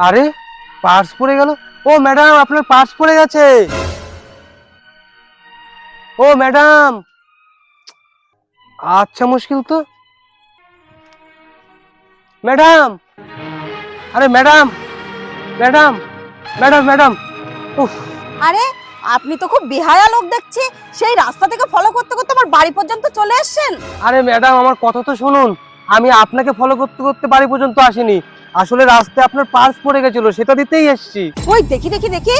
আরে পার্স পড়ে গেল। ও ম্যাডাম, আপনার পার্স পড়ে গেছে। ও ম্যাডাম, আচ্ছা মুশকিল তো। ম্যাডাম, আরে ম্যাডাম, ম্যাডাম, ম্যাডাম, ম্যাডাম। উফ। আরে আপনি তো খুব বেহায়া লোক দেখছি, সেই রাস্তা থেকে ফলো করতে করতে আমার বাড়ি পর্যন্ত চলে এসেছেন। আরে ম্যাডাম, আমার কথা তো শুনুন। আমি আপনাকে ফলো করতে করতে বাড়ি পর্যন্ত আসিনি, আসলে রাস্তায় আপনার পার্স পড়ে গেছিল, সেটা দিতেই এসেছি। ওই দেখি দেখি দেখি।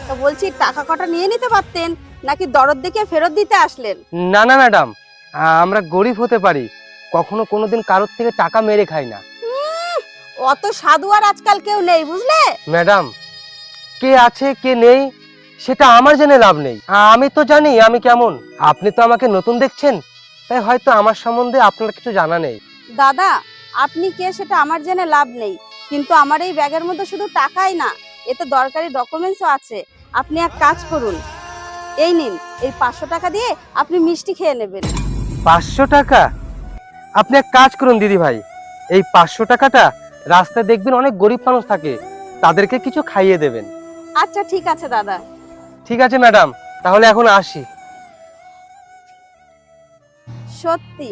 তো বলছি টাকা কটা নিয়ে নিতে পারতেন, নাকি দরদ দেখে ফেরত দিতে আসলেন? না না ম্যাডাম, আমরা গরিব হতে পারি, কখনো কোনোদিন কারোর থেকে টাকা মেরে খাই না। অত সাধু আর আজকাল কেউ নেই, বুঝলে? ম্যাডাম, কে আছে কে নেই সেটা আমার জেনে লাভ নেই। আমি তো জানি আমি কেমন। আপনি তো আমাকে নতুন দেখছেন, তাই হয়তো আমার সম্বন্ধে আপনার কিছু জানা নেই। দাদা, আপনি কে সেটা আমার জেনে লাভ নেই, কিন্তু আমার এই ব্যাগের মধ্যে শুধু টাকাই না, এতে দরকারি ডকুমেন্টসও আছে। আপনি এক কাজ করুন, এই নিন, এই 500 টাকা দিয়ে আপনি মিষ্টি খেয়ে নেবেন। 500 টাকা? আপনি এক কাজ করুন দিদি ভাই, এই 500 টাকাটা রাস্তায় দেখবেন অনেক গরিব মানুষ থাকে, তাদেরকে কিছু খাইয়ে দেবেন। আচ্ছা ঠিক আছে দাদা। ঠিক আছে ম্যাডাম, তাহলে এখন আসি। সত্যি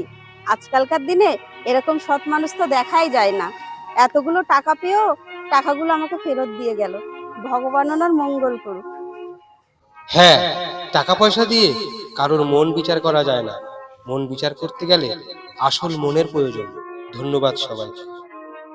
আজকালকার দিনে এরকম সৎ মানুষ তো দেখাই যায় না। এতগুলো টাকা পেয়েও টাকাগুলো আমাকে ফেরত দিয়ে গেল। ভগবান ওনার মঙ্গল করুক। হ্যাঁ, টাকা পয়সা দিয়ে কারোর মন বিচার করা যায় না, মন বিচার করতে গেলে আসল মনের প্রয়োজন। ধন্যবাদ সবাইকে।